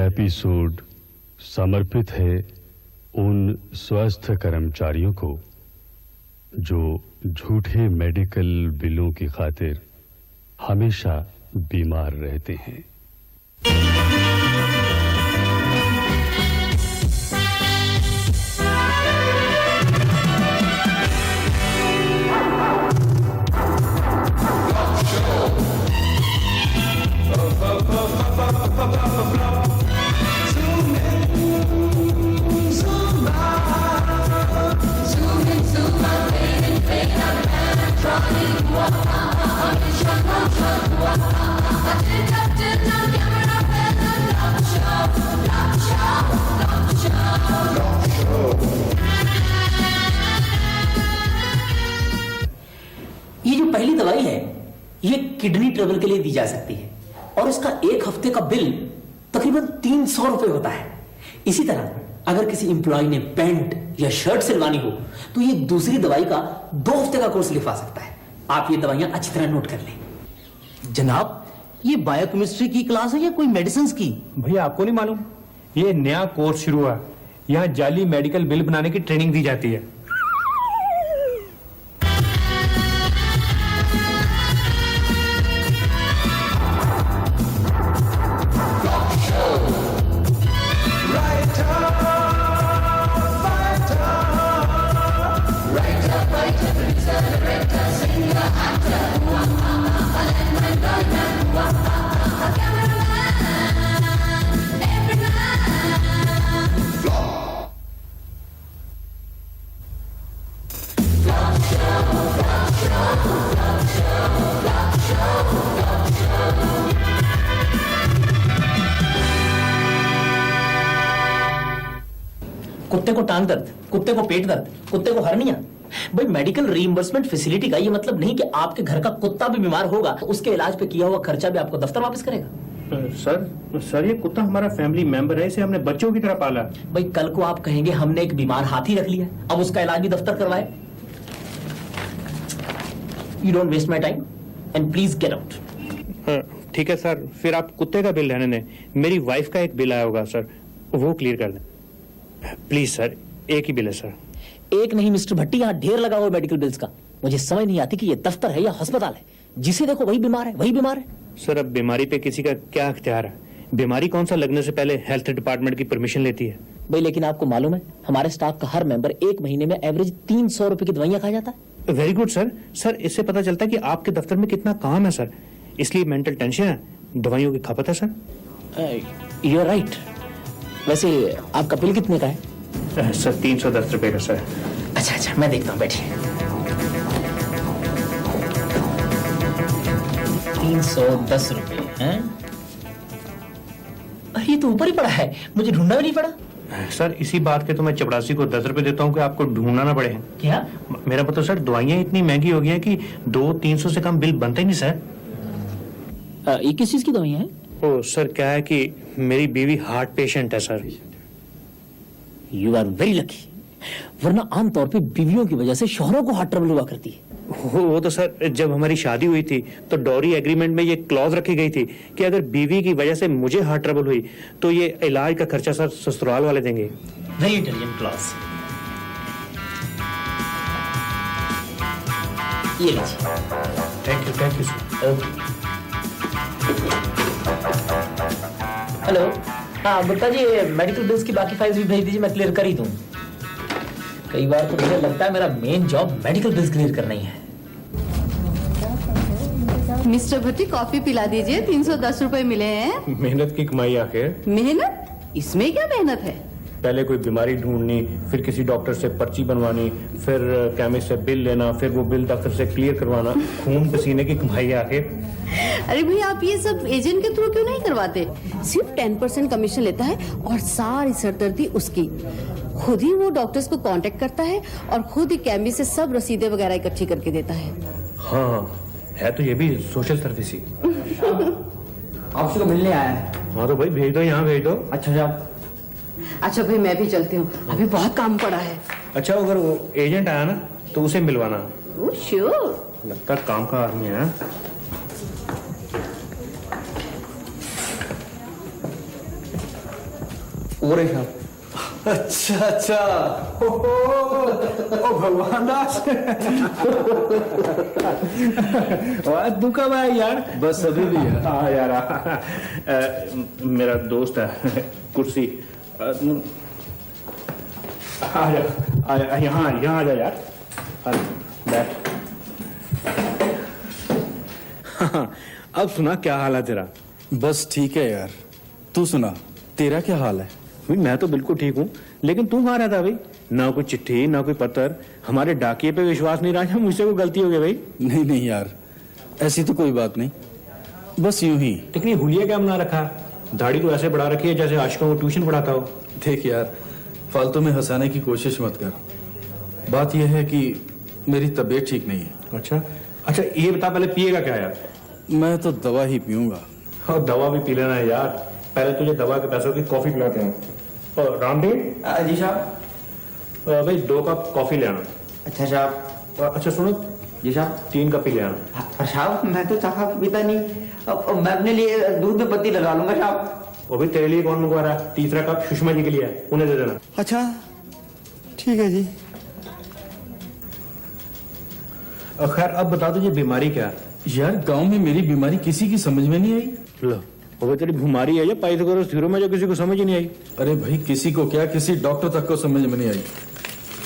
Episode समर्पित है उन स्वास्थ्य कर्मचारियों को जो झूठे मेडिकल बिलों की खातिर हमेशा बीमार रहते हैं। ये जो पहली दवाई है ये किडनी ट्रबल के लिए दी जा सकती है और इसका 1 हफ्ते का बिल तकरीबन 300 रुपए होता है। इसी तरह अगर किसी एम्प्लॉय ने पैंट या शर्ट सिलवानी हो तो ये दूसरी दवाई का 2 हफ्ते का कोर्स लिखवा सकता है। आप ये दवाइयां अच्छी तरह नोट कर लें। जनाब, ये बायोकेमिस्ट्री की क्लास है या कोई मेडिसिन की? भैया आपको नहीं मालूम, ये नया कोर्स शुरू हुआ। यहाँ जाली मेडिकल बिल बनाने की ट्रेनिंग दी जाती है। कुत्ते को टांग दर्द, कुत्ते को पेट दर्द, कुत्ते को हर्निया। भाई मेडिकल रीइंबर्समेंट फैसिलिटी का ये मतलब नहीं कि आपके घर का कुत्ता भी बीमार होगा तो उसके इलाज पे किया हुआ खर्चा भी आपको दफ्तर वापस करेगा। सर ये कुत्ता हमारा फैमिली मेंबर है, इसे हमने बच्चों की तरह पाला। भाई कल को आप कहेंगे हमने एक बीमार हाथी रख लिया, अब उसका इलाज भी दफ्तर करवाए। You don't waste my time and please get out. ठीक है सर, फिर आप कुत्ते का बिल रहने दें। मेरी वाइफ का एक बिल आया होगा सर, वो क्लियर कर दें प्लीज सर। एक ही बिल है सर। एक नहीं मिस्टर भट्टी, यहाँ ढेर लगा हुआ मेडिकल बिल्स का। मुझे समझ नहीं आती कि ये दफ्तर है या अस्पताल है। जिसे देखो वही बीमार है, वही बीमार है। सर अब बीमारी पे किसी का क्या अख्तियार है? बीमारी कौन सा लगने से पहले हेल्थ डिपार्टमेंट की परमिशन लेती है। भाई लेकिन आपको मालूम है हमारे स्टाफ का हर मेंबर 1 महीने में एवरेज 300 रुपए की दवाइयां खा जाता है। Very good sir. सर इससे पता चलता है कि आपके दफ्तर में कितना काम है सर, इसलिए मेंटल टेंशन है, दवाइयों की खपत है सर। You are right. वैसे आपका बिल कितने का है? सर 310 रुपए का सर। अच्छा मैं देखता हूँ, बैठिए। 310 रुपए हैं? अरे ये तो ऊपर ही पड़ा है, मुझे ढूंढना भी नहीं पड़ा। सर इसी बात के तो मैं चपरासी को 10 रुपए देता हूँ कि आपको ढूंढना ना पड़े। क्या? मेरा मतलब सर दवाइयाँ इतनी महंगी हो गई हैं कि 200-300 से कम बिल बनते ही नहीं सर। ये किस चीज की दवाइयाँ हैं? ओ सर क्या है कि मेरी बीवी हार्ट पेशेंट है sir. You are very lucky, वरना आमतौर पे बीवियों की वजह से शौहरों को हार्ट ट्रबल हुआ करती है। वो तो सर जब हमारी शादी हुई थी तो डॉरी एग्रीमेंट में ये क्लॉज रखी गई थी कि अगर बीवी की वजह से मुझे हार्ट ट्रबल हुई तो ये इलाज का खर्चा सर ससुराल वाले देंगे। Very intelligent clause. ये लीजिए। Thank you sir. हेलो, हाँ गुप्ता जी, मेडिकल बिल्स की बाकी फाइल्स भी भेज दीजिए, मैं क्लियर कर ही दूं। कई बार तो मुझे लगता है मेरा main job medical bills clear करना ही है। मिस्टर भट्टी कॉफी पिला दीजिए, 310 रुपए मिले हैं। मेहनत की कमाई आखिर। मेहनत? इसमें क्या मेहनत है? पहले कोई बीमारी ढूंढनी, फिर किसी डॉक्टर से पर्ची बनवानी, फिर केमिस्ट से बिल लेना, फिर वो बिल दफ्तर से क्लियर करवाना। खून पसीने की कमाई आखिर। अरे भैया आप ये सब एजेंट के थ्रू क्यों नहीं करवाते? सिर्फ 10% कमीशन लेता है और सारी सरदर्दी उसकी। खुद ही वो डॉक्टर्स को कांटेक्ट करता है और खुद ही कैम्बी से सब रसीदें वगैरह इकट्ठी करके देता है। हाँ है तो ये भी सोशल सर्विस ही। आपसे को मिलने आया है। हाँ तो भाई भेज दो, यहाँ भेज दो। अच्छा जाओ। अच्छा भाई मैं भी चलती हूँ, अभी बहुत काम पड़ा है। अच्छा अगर वो एजेंट आया ना तो उसे मिलवाना। श्योर। लगता काम का आदमी है। हो रहे साहब। अच्छा अच्छा, ओ भगवान दास, तू कब आया यार? बस अभी भी है। हाँ यार, मेरा दोस्त है, कुर्सी आ जा, यहाँ आ जा यार, बैठ। अब सुना क्या हाल है तेरा? बस ठीक है यार, तू सुना, तेरा क्या हाल है? भाई मैं तो बिल्कुल ठीक हूँ, लेकिन तू कहाँ रहता भाई? ना कोई चिट्ठी, ना कोई पत्र, हमारे डाकिए पे विश्वास नहीं रहा, मुझसे कोई गलती हो गई भाई? नहीं नहीं यार, ऐसी तो कोई बात नहीं, बस यूं ही। लेकिन ये हुलिया क्या बना रखा? दाढ़ी तो ऐसे बढ़ा रखी है जैसे आशिकों को ट्यूशन पढ़ाता हो। देख यार, फालतू में हंसाने की कोशिश मत कर। बात यह है कि मेरी तबीयत ठीक नहीं है। अच्छा ये बता, पहले पिएगा क्या यार? मैं तो दवा ही पीऊंगा। और दवा भी पी लेना है यार, पहले तुझे दवा के पैसों की कॉफी पिलाते हैं। और रामदेव जी साहब। भाई 2 कप कॉफी ले आना। अच्छा साहब। अच्छा सुनो जी साहब। 3 कप ही ले आना। पर साहब मैं तो चाह पीता नहीं, अब मैं अपने लिए दूध में पत्ती लगा लूंगा साहब। वो भी तेरे लिए कौन मंगवा रहा है? 3रा कप सुषमा जी के लिए है, उन्हें दे देना। अच्छा ठीक है जी। खैर अब बता तुझे बीमारी क्या है? यार गांव में मेरी बीमारी किसी की समझ में नहीं आई। लो वो तेरी बीमारी है या पाइथागोरस थ्योरम में जो किसी को समझ ही नहीं आई? अरे भाई किसी को क्या, किसी डॉक्टर तक को समझ में नहीं आई।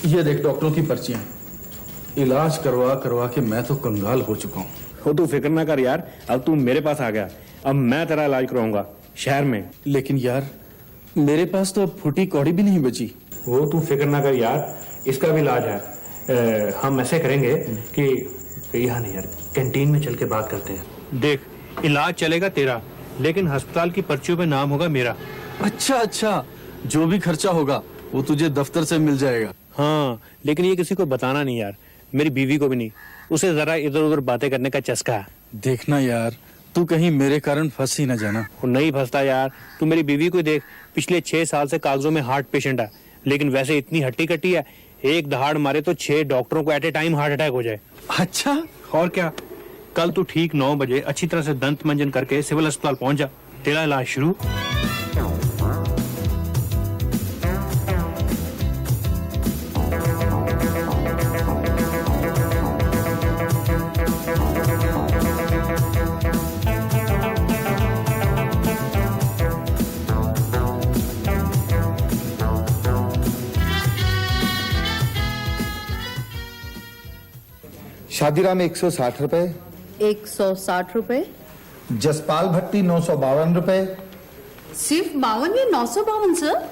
ये देख डॉक्टरों की पर्चियां, इलाज करवा करवा के मैं तो कंगाल हो चुका हूँ। हो तू फिक्र ना कर यार, अब तू मेरे पास आ गया, अब मैं तेरा इलाज कराऊंगा शहर में। लेकिन यार मेरे पास तो अब फूटी कौड़ी भी नहीं बची। वो तू फिक्र ना कर यार, इसका भी इलाज है। हम ऐसे करेंगे कि यहाँ नहीं यार, कैंटीन में चल के बात करते हैं। देख इलाज चलेगा तेरा, लेकिन अस्पताल की पर्चियों पे नाम होगा मेरा। अच्छा अच्छा, जो भी खर्चा होगा वो तुझे दफ्तर से मिल जाएगा। हाँ लेकिन ये किसी को बताना नहीं यार, मेरी बीवी को भी नहीं, उसे जरा इधर उधर बातें करने का चस्का है। देखना यार, तू कहीं मेरे कारण फंस ही ना जाना। वो नहीं फंसता यार, तू मेरी बीवी को देख, पिछले 6 साल से कागजों में हार्ट पेशेंट है, लेकिन वैसे इतनी हट्टी कट्टी है, एक दहाड़ मारे तो 6 डॉक्टरों को at a time heart attack हो जाए। अच्छा और क्या, कल तू ठीक 9 बजे अच्छी तरह से दंत मंजन करके सिविल अस्पताल पहुंच जा, तेरा इलाज शुरू। शादीराम 160 रुपए, 160 रुपए। जसपाल भट्टी 952 रुपए। सिर्फ 52 या 952 सर?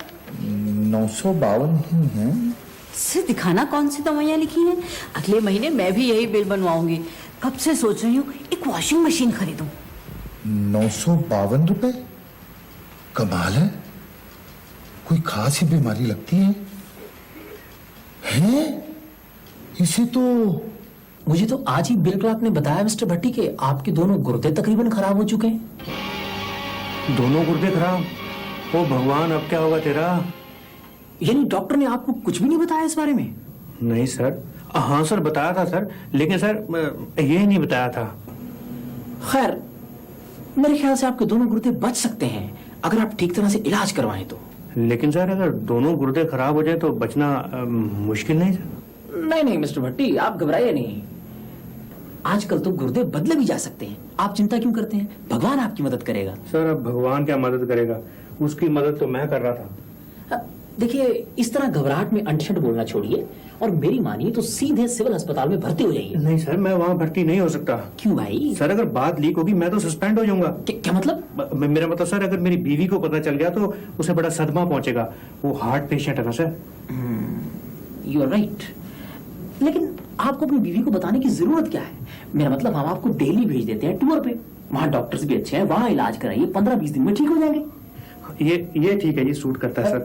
952 ही है। से दिखाना कौन सी दवाइयाँ लिखी हैं। अगले महीने मैं भी यही बिल बनवाऊंगी। कब से सोच रही हूँ एक वॉशिंग मशीन खरीदूं। 952 रुपए, कमाल है। कोई खास ही बीमारी लगती है? इसे तो मुझे तो आज ही बिल क्लार्क ने बताया मिस्टर भट्टी के आपके दोनों गुर्दे तकरीबन खराब हो चुके हैं। दोनों गुर्दे खराब? ओ भगवान, अब क्या होगा तेरा? यानी डॉक्टर ने आपको कुछ भी नहीं बताया इस बारे में? नहीं सर। हाँ सर बताया था सर, लेकिन सर ये नहीं बताया था। खैर मेरे ख्याल से आपके दोनों गुर्दे बच सकते हैं अगर आप ठीक तरह से इलाज करवाएं तो। लेकिन सर अगर दोनों गुर्दे खराब हो जाए तो बचना मुश्किल नहीं सर? नहीं मिस्टर भट्टी, आप घबराइए नहीं। आजकल तो गुर्दे बदले भी जा सकते हैं, आप चिंता क्यों करते हैं? भगवान आपकी मदद करेगा। सर अब भगवान क्या मदद करेगा, उसकी मदद तो मैं कर रहा था। देखिए इस तरह घबराहट में अंटशट बोलना छोड़िए और मेरी मानिए तो सीधे सिविल अस्पताल में भर्ती हो जाइए। नहीं सर, मैं वहाँ भर्ती नहीं हो सकता। क्यों भाई? सर अगर बात लीक होगी मैं तो सस्पेंड हो जाऊंगा। क्या मतलब? मेरा मतलब सर, अगर मेरी बीवी को पता चल गया तो उसे बड़ा सदमा पहुंचेगा। वो हार्ट पेशेंट है ना सर। यू आर राइट, लेकिन आपको अपनी बीवी को बताने की जरूरत क्या है? मेरा मतलब हम आपको डेली भेज देते हैं टूर पे, वहाँ डॉक्टर्स भी अच्छे हैं, वहाँ इलाज कराइए, 15-20 दिन में ठीक हो जाएंगे। ये ठीक है, ये सूट करता है सर।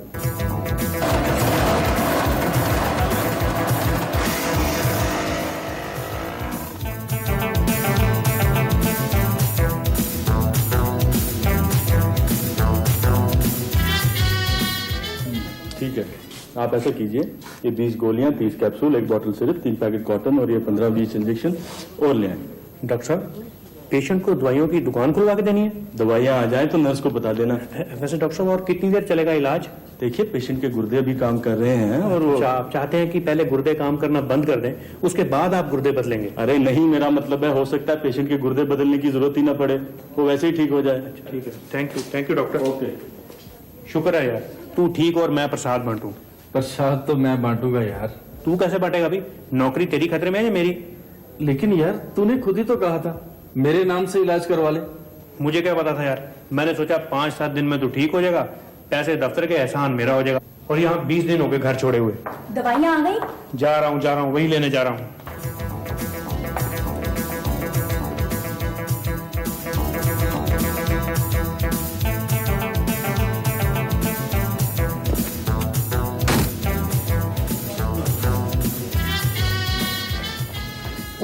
ठीक है, आप ऐसा कीजिए, ये 20 गोलियां, 30 capsule, 1 bottle syrup, 3 packet cotton और ये 15-20 इंजेक्शन और ले आए। डॉक्टर साहब, पेशेंट को दवाइयों की दुकान खुलवा के देनी है? दवाइयां आ जाए तो नर्स को बता देना। वैसे डॉक्टर साहब और कितनी देर चलेगा इलाज? देखिए पेशेंट के गुर्दे भी काम कर रहे हैं और वो अच्छा, आप चाहते हैं कि पहले गुर्दे काम करना बंद कर दें, उसके बाद आप गुर्दे बदलेंगे? अरे नहीं, मेरा मतलब है हो सकता है पेशेंट के गुर्दे बदलने की जरूरत ही ना पड़े, वो वैसे ही ठीक हो जाए। ठीक है, थैंक यू डॉक्टर। ओके। शुक्र है यार, तू ठीक और मैं प्रसाद बांटूं। प्रसाद तो मैं बांटूंगा यार। तू कैसे बांटेगा भाई? नौकरी तेरी खतरे में है या मेरी? लेकिन यार तूने खुद ही तो कहा था मेरे नाम से इलाज करवा ले। मुझे क्या पता था यार, मैंने सोचा 5-7 दिन में तू ठीक हो जाएगा, पैसे दफ्तर के एहसान मेरा हो जाएगा। और यहाँ 20 दिन हो गए घर छोड़े हुए। दवाइयाँ आ गई? जा रहा हूँ, वही लेने जा रहा हूँ।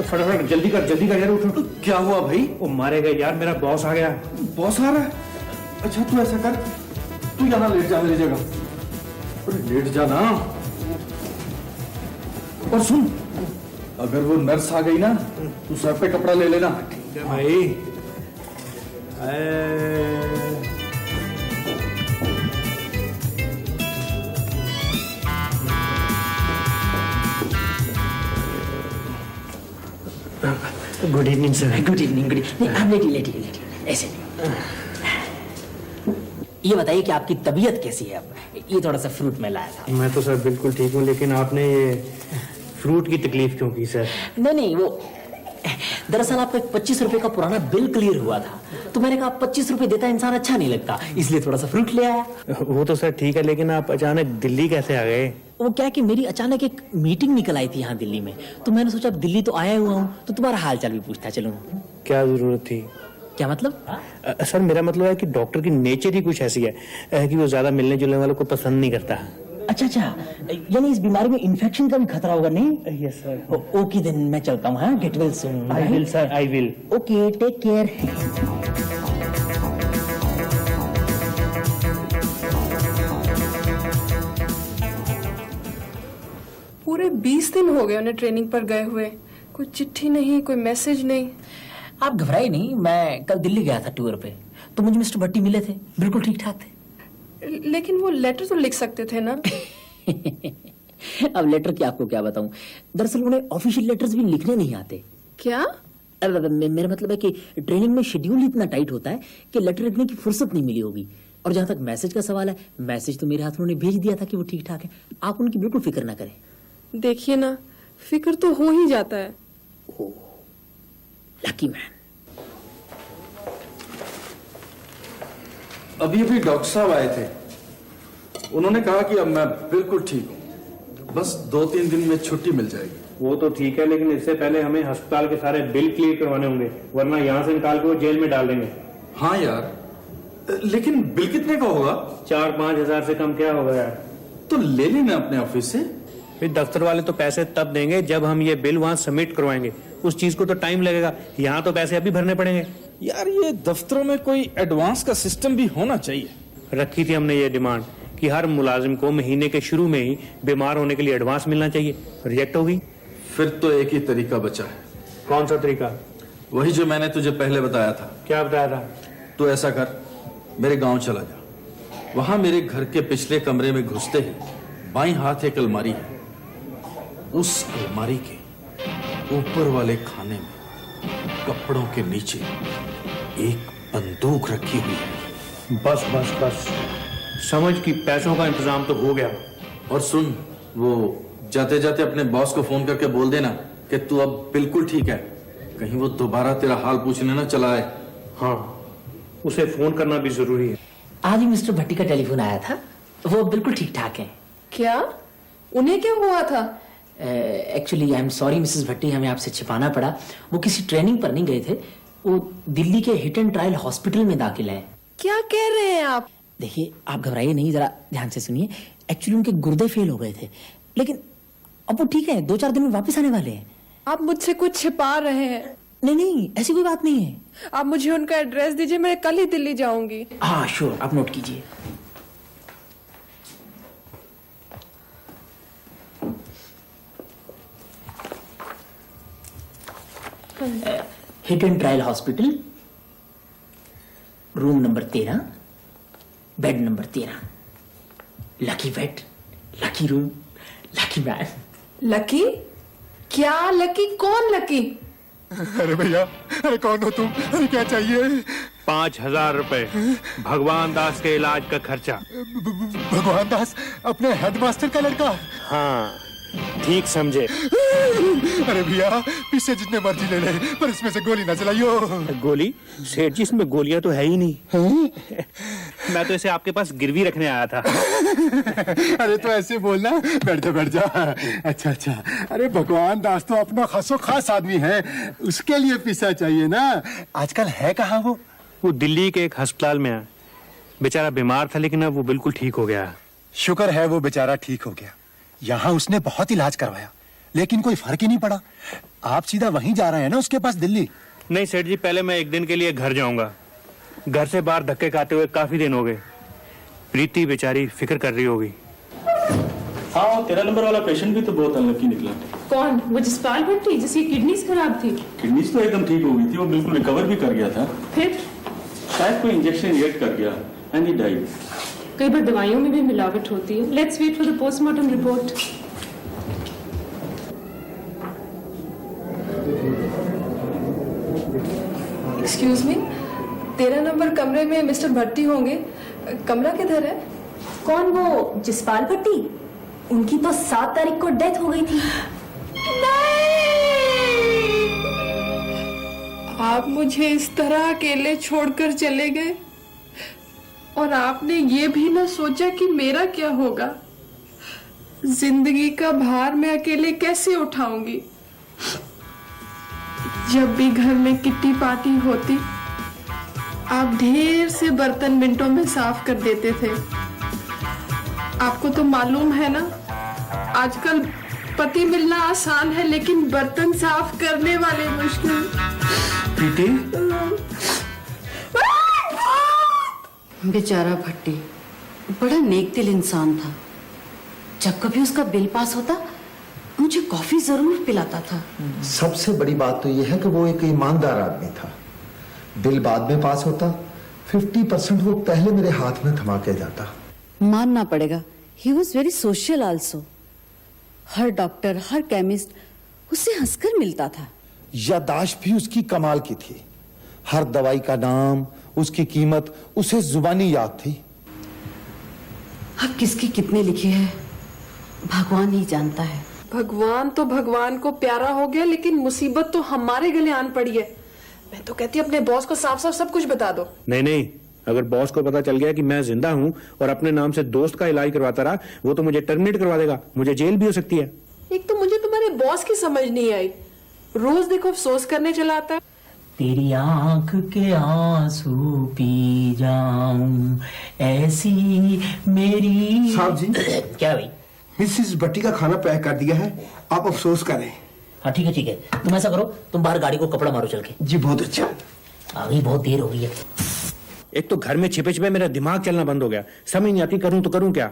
फटाफट जल्दी कर यार, उठ। क्या हुआ भाई? वो मारेगा यार, मेरा बॉस आ गया। बॉस आ रहा है? अच्छा तू ऐसा कर, तू यहाँ लेट जा मेरी जगह। अरे लेट जा ना। और सुन, अगर वो नर्स आ गई ना तू सर पे कपड़ा ले लेना। भाई good evening sir. Good evening. नहीं, आप लेटिए, ऐसे नहीं। ये बताइए कि आपकी तबीयत कैसी है अब? ये थोड़ा सा फ्रूट मैं लाया था। मैं तो सर बिल्कुल ठीक हूँ, लेकिन आपने ये फ्रूट की तकलीफ क्यों की सर? नहीं, वो दरअसल आपका 25 रुपए का पुराना बिल क्लियर हुआ था, तो मैंने कहा 25 रुपए देता इंसान अच्छा नहीं लगता, इसलिए थोड़ा सा फ्रूट ले आया। वो तो सर ठीक है, लेकिन आप अचानक दिल्ली कैसे आ गए? वो क्या कि मेरी अचानक एक मीटिंग निकल आई थी यहाँ दिल्ली में, तो मैंने सोचा अब दिल्ली तो आया हुआ हूँ तो तुम्हारा हाल चाल भी पूछता चलूँ। क्या जरूरत थी? क्या मतलब? सर मेरा मतलब है कि डॉक्टर की नेचर ही कुछ ऐसी है कि वो ज्यादा मिलने जुलने वालों को पसंद नहीं करता। अच्छा, यानी इस बीमारी में इन्फेक्शन का भी खतरा होगा? नहीं। Yes sir. ओके देन, मैं चलता हूँ। हाँ, get well soon. I will sir, I will. Okay, take care. पूरे 20 दिन हो गए उन्हें ट्रेनिंग पर गए हुए, कोई चिट्ठी नहीं, कोई मैसेज नहीं। आप घबराए नहीं, मैं कल दिल्ली गया था टूर पे, तो मुझे मिस्टर भट्टी मिले थे, बिल्कुल ठीक ठाक थे। लेकिन वो लेटर तो लिख सकते थे ना। अब लेटर की आपको क्या बताऊं, दरअसल उन्हें ऑफिशियल लेटर्स भी लिखने नहीं आते। क्या? मेरा मतलब है कि ट्रेनिंग में शेड्यूल इतना टाइट होता है कि लेटर लिखने की फुर्सत नहीं मिली होगी। और जहां तक मैसेज का सवाल है, मैसेज तो मेरे हाथ में उन्हें भेज दिया था कि वो ठीक ठाक है, आप उनकी बिल्कुल फिक्र ना करें। देखिए ना, फिक्र तो हो ही जाता है। Lucky man. अभी अभी डॉक्टर साहब आए थे, उन्होंने कहा कि अब मैं बिल्कुल ठीक हूँ, बस 2-3 दिन में छुट्टी मिल जाएगी। वो तो ठीक है, लेकिन इससे पहले हमें अस्पताल के सारे बिल क्लियर करवाने होंगे, वरना यहाँ से निकाल के वो जेल में डाल देंगे। हाँ यार, लेकिन बिल कितने का होगा? 4-5 हजार से कम क्या होगा यार? तो ले लेना अपने ऑफिस से। फिर दफ्तर वाले तो पैसे तब देंगे जब हम ये बिल वहाँ सबमिट करवाएंगे, उस चीज को तो टाइम लगेगा। यहाँ तो पैसे अभी भरने पड़ेंगे। यार ये दफ्तरों में कोई एडवांस का सिस्टम भी होना चाहिए। रखी थी हमने ये डिमांड कि हर मुलाजिम को महीने के शुरू में ही बीमार होने के लिए एडवांस मिलना चाहिए, रिजेक्ट हो गई। फिर तो एक ही तरीका बचा है। कौन सा तरीका? वही जो मैंने तुझे पहले बताया था। क्या बताया था? तो ऐसा कर, मेरे गांव चला जा, वहां मेरे घर के पिछले कमरे में घुसते ही बाईं हाथ एक अलमारी है, उस अलमारी के ऊपर वाले खाने में कपड़ों के नीचे एक बंदूक रखी हुई है। बस बस बस, समझ की पैसों का इंतजाम तो हो गया। और सुन, वो जाते जाते अपने बॉस को फोन करके बोल देना कि तू अब बिल्कुल ठीक है, कहीं वो दोबारा तेरा हाल पूछने ना चला आए। हाँ, उसे फोन करना भी जरूरी है। आज ही मिस्टर भट्टी का टेलीफोन आया था, वो बिल्कुल ठीक ठाक है। क्या? उन्हें क्या हुआ था? Actually I am sorry missus Bhatti, हमें आपसे छिपाना पड़ा। वो किसी ट्रेनिंग पर नहीं गए थे, वो दिल्ली के हिट एंड ट्रायल हॉस्पिटल में दाखिल हैं। क्या कह रहे हैं आप? देखिए, आप घबराइए नहीं, जरा ध्यान से सुनिए। एक्चुअली उनके गुर्दे फेल हो गए थे, लेकिन अब वो ठीक है, 2-4 दिन में वापस आने वाले हैं। आप मुझसे कुछ छिपा रहे हैं? नहीं, ऐसी कोई बात नहीं है। आप मुझे उनका एड्रेस दीजिए, मैं कल ही दिल्ली जाऊंगी। हाँ श्योर, आप नोट कीजिए। Hit and trial hospital, room number 13, bed number 13। Lucky bed, lucky room, lucky man. Lucky? क्या लकी? कौन लकी? अरे भैया, अरे कौन हो तुम? अरे क्या चाहिए? 5,000 रुपए भगवान दास के इलाज का खर्चा। भगवान दास अपने हेडमास्टर का लड़का? हाँ, ठीक समझे। अरे भैया, पीछे जितने मर्जी ले ले, पर इसमें से गोली ना चलाइयो। गोली? सेठ जी, इसमें गोलियां तो है ही नहीं। मैं तो इसे आपके पास गिरवी रखने आया था। अरे तो ऐसे बोलना, बैठ जा बैठ जा। अच्छा अच्छा, अरे भगवान दास तो अपना खासो खास आदमी है, उसके लिए पैसा चाहिए ना। आजकल है कहाँ वो? वो दिल्ली के एक अस्पताल में है। बेचारा बीमार था, लेकिन अब वो बिल्कुल ठीक हो गया। शुक्र है वो बेचारा ठीक हो गया। यहाँ उसने बहुत इलाज करवाया, लेकिन कोई फर्क ही नहीं पड़ा। आप सीधा वहीं जा रहे हैं ना उसके पास, दिल्ली? नहीं सेठ जी, पहले मैं एक दिन के लिए घर जाऊंगा। घर से बाहर धक्के खाते हुए काफी दिन हो गए। प्रीति बेचारी फिक्र कर रही होगी। हाँ, 13 नंबर वाला पेशेंट भी तो बहुत अनलकी निकला। कौन? वो जसपाल भट्टी जिसकी किडनीज खराब थी? किडनीज तो एकदम ठीक हो गई थी, वो बिल्कुल रिकवर भी कर गया था। फिर शायद कोई इंजेक्शन इंजेक्ट कर गया एंड ही डाइड। कई बार दवाइयों में भी मिलावट होती है। Let's wait for the postmortem report. Excuse me, 13 number कमरे में मिस्टर भट्टी होंगे। कमरा किधर है? कौन? वो जसपाल भट्टी? उनकी तो 7 तारीख को डेथ हो गई थी। आप मुझे इस तरह अकेले छोड़कर चले गए, और आपने ये भी ना सोचा कि मेरा क्या होगा। जिंदगी का भार मैं अकेले कैसे उठाऊंगी? जब भी घर में किट्टी पार्टी होती, आप ढेर से बर्तन मिनटों में साफ कर देते थे। आपको तो मालूम है ना, आजकल पति मिलना आसान है, लेकिन बर्तन साफ करने वाले मुश्किल। प्रीति, बेचारा भट्टी बड़ा नेक दिल इंसान था। जब कभी उसका बिल पास होता, मुझे कॉफी जरूर पिलाता था। सबसे बड़ी बात तो यह है कि वो एक ईमानदार आदमी था। बिल बाद में पास होता, 50% वो पहले मेरे हाथ में थमा के जाता। मानना पड़ेगा, he was very social also. Her doctor, her chemist उससे हंसकर मिलता था। यादाश्त भी उसकी कमाल की थी। हर दवाई का नाम, उसकी कीमत उसे जुबानी याद थी। अब किसकी कितने लिखी है, भगवान ही जानता है। भगवान तो भगवान को प्यारा हो गया, लेकिन मुसीबत तो हमारे गले आन पड़ी है। मैं तो कहती अपने बॉस को साफ साफ सब कुछ बता दो। नहीं नहीं, अगर बॉस को पता चल गया कि मैं जिंदा हूँ और अपने नाम से दोस्त का इलाज करवाता रहा, वो तो मुझे टर्मिनेट करवा देगा। मुझे जेल भी हो सकती है। एक तो मुझे तुम्हारे बॉस की समझ नहीं आई, रोज देखो अफसोस करने चला आता है। तेरी आंख के आंसू पी जाऊं, ऐसी मेरी। साहब जी। क्या भाई? मिसेस भट्टी का खाना पैक कर दिया है, आप अफसोस करें। हाँ ठीक है ठीक है, तुम ऐसा करो, तुम बाहर गाड़ी को कपड़ा मारो चल के। जी बहुत अच्छा। अभी बहुत देर हो गई है। एक तो घर में छिपे छिपे मेरा दिमाग चलना बंद हो गया। समझ नहीं आती करूं तो करूं क्या।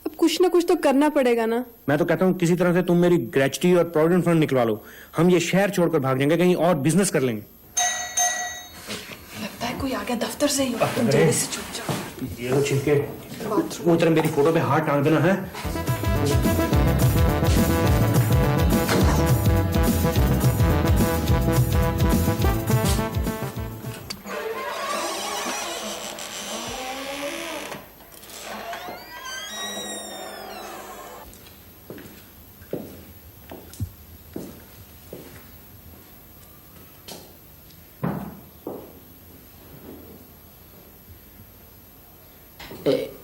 अब कुछ ना कुछ तो करना पड़ेगा ना। मैं तो कहता हूँ किसी तरह से तुम मेरी ग्रेचुटी और प्रोविडेंट फंड निकलवा लो। हम ये शहर छोड़कर भाग जाएंगे, कहीं और बिजनेस कर लेंगे। लगता है कोई आ गया दफ्तर से ही। तुम जल्दी से छुप जाओ। ये लो छिलके, वो तरह मेरी फोटो पे हाथ टांग देना है।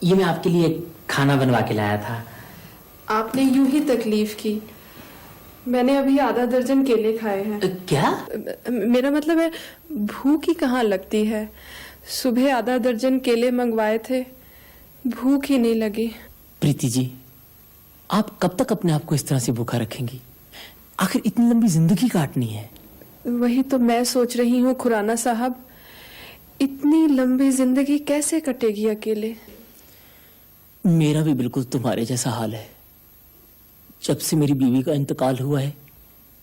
ये मैं आपके लिए खाना बनवा के लाया था। आपने यूं ही तकलीफ की। मैंने अभी आधा दर्जन केले खाए हैं। क्या? मेरा मतलब है, भूख ही कहाँ लगती है। सुबह आधा दर्जन केले मंगवाए थे, भूख ही नहीं लगी। प्रीति जी, आप कब तक अपने आप को इस तरह से भूखा रखेंगी? आखिर इतनी लंबी जिंदगी काटनी है। वही तो मैं सोच रही हूँ खुराना साहब, इतनी लंबी जिंदगी कैसे कटेगी अकेले। मेरा भी बिल्कुल तुम्हारे जैसा हाल है। जब से मेरी बीवी का इंतकाल हुआ है,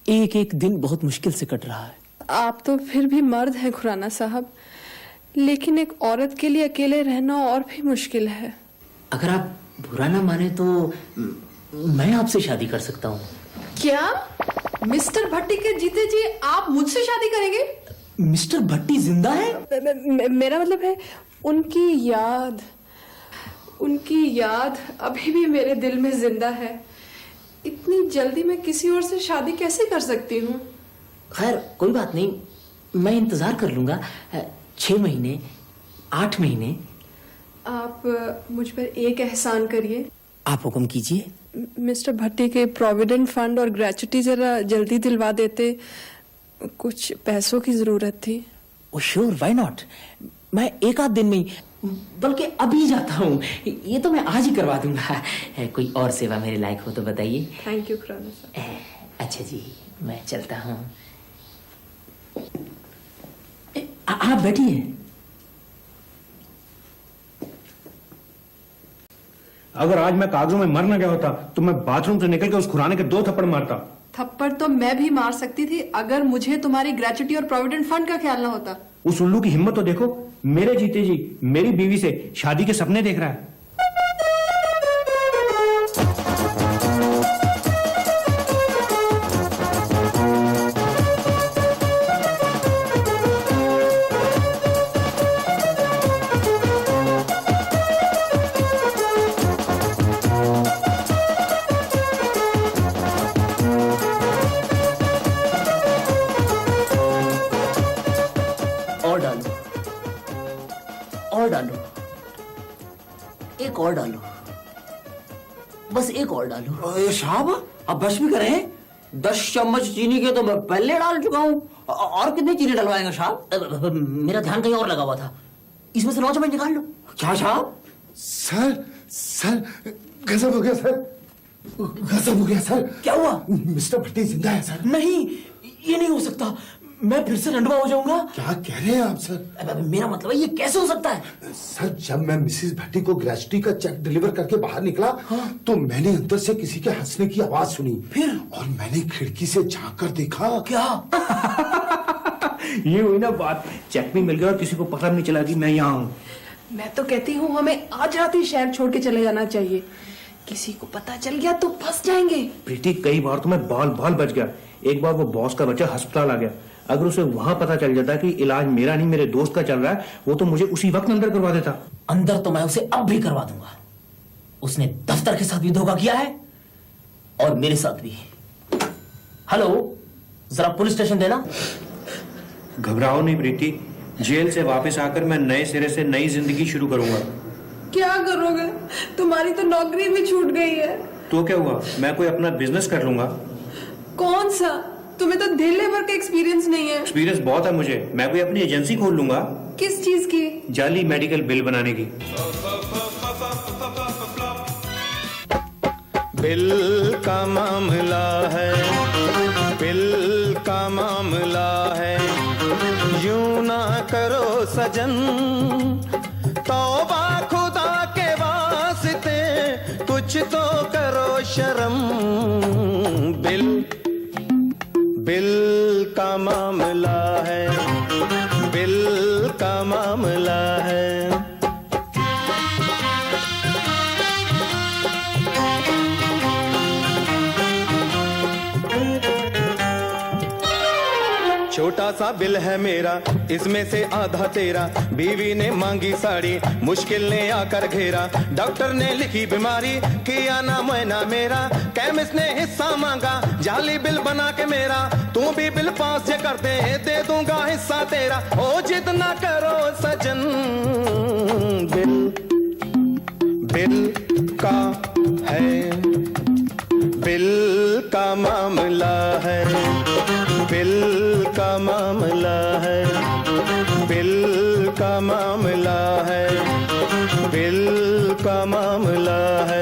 एक एक दिन बहुत मुश्किल से कट रहा है। आप तो फिर भी मर्द हैं खुराना साहब, लेकिन एक औरत के लिए अकेले रहना और भी मुश्किल है। अगर आप बुरा ना माने तो मैं आपसे शादी कर सकता हूँ। क्या मिस्टर भट्टी के जीते जी आप मुझसे शादी करेंगे? मिस्टर भट्टी जिंदा है? मेरा मतलब है उनकी याद अभी भी मेरे दिल में जिंदा है। इतनी जल्दी मैं किसी और से शादी कैसे कर सकती हूँ? खैर कोई बात नहीं, मैं इंतजार कर लूंगा। 6 महीने, 8 महीने। आप मुझ पर एक एहसान करिए। आप हुक्म कीजिए। मिस्टर भट्टी के प्रोविडेंट फंड और ग्रेचुटी जरा जल्दी दिलवा देते, कुछ पैसों की जरूरत थी। ओ श्योर, व्हाई नॉट। मैं एक आध दिन में ही, बल्कि अभी जाता हूँ। ये तो मैं आज ही करवा दूंगा। कोई और सेवा मेरे लायक हो तो बताइए। थैंक यू खुराना साहब। अच्छा जी, मैं चलता हूँ। आप बैठिए। अगर आज मैं कागजों में मर न गया होता तो मैं बाथरूम से निकल के उस खुराने के 2 थप्पड़ मारता। थप्पड़ तो मैं भी मार सकती थी अगर मुझे तुम्हारी ग्रेचुटी और प्रोविडेंट फंड का ख्याल ना होता। उस उल्लू की हिम्मत तो देखो, मेरे जीते जी मेरी बीवी से शादी के सपने देख रहा है। और डालो, एक और डालो, बस एक और डालो। साहब अब बस भी करें? 10 चम्मच चीनी के तो मैं पहले डाल चुका हूँ, और कितनी चीनी डलवाएंगे साहब? मेरा ध्यान कहीं और लगा हुआ था। इसमें से 9 चम्मच निकाल लो। क्या साहब? सर गजब हो गया सर, गजब हो गया सर। क्या हुआ? मिस्टर भट्टी जिंदा है सर। नहीं, ये नहीं हो सकता। मैं फिर से रंडवा हो जाऊंगा। क्या कह रहे हैं आप सर? मेरा मतलब है, ये कैसे हो सकता है? सर जब मैं मिसेस भट्टी को ग्रेचुटी का चेक डिलीवर करके बाहर निकला, तो मैंने अंदर से किसी के हंसने की आवाज सुनी। फिर? और मैंने खिड़की से झांक कर देखा। क्या? ये हुई ना बात, चेक भी मिल गया और किसी को पता नहीं चला कि मैं यहाँ हूँ। मैं तो कहती हूँ हमें आज रात ही शहर छोड़ के चले जाना चाहिए। किसी को पता चल गया तो फंस जाएंगे। प्रीति, कई बार तो मैं बाल बच गया। एक बार वो बॉस का बच्चा अस्पताल आ गया, अगर उसे वहां पता चल जाता कि इलाज मेरा नहीं मेरे दोस्त का चल रहा है, वो तो मुझे उसी वक्त अंदर करवा देता। अंदर तो मैं उसे अब भी करवा दूंगा। उसने दफ्तर के साथ भी धोखा किया है और मेरे साथ भी। हेलो, जरा पुलिस स्टेशन देना। घबराओ नहीं प्रीति, जेल से वापस आकर मैं नए सिरे से नई जिंदगी शुरू करूंगा। क्या करोगे? तुम्हारी तो नौकरी भी छूट गई है। तो क्या हुआ, मैं कोई अपना बिजनेस कर लूंगा। कौन सा? तुम्हें तो ढीले भर का एक्सपीरियंस नहीं है। एक्सपीरियंस बहुत है मुझे, मैं कोई अपनी एजेंसी खोल लूंगा। किस चीज की? जाली मेडिकल बिल बनाने की। बिल का मामला है, बिल का मामला है, यूं ना करो सजन, तौबा खुदा के वास्ते, कुछ तो करो शर्म। बिल का मामला है, बिल का मामला है। छोटा सा बिल है मेरा, इसमें से आधा तेरा, बीवी ने मांगी साड़ी, मुश्किल ने आकर घेरा, डॉक्टर ने लिखी बीमारी, किया ना मुआयना मेरा, केमिस्ट ने हिस्सा मांगा, जाली बिल बना के मेरा, तू भी बिल पास ये कर दे दूंगा हिस्सा तेरा, ओ जिद ना करो सजन। बिल का है, बिल का मामला है, बिल का मामला है, बिल का मामला है, बिल का मामला है।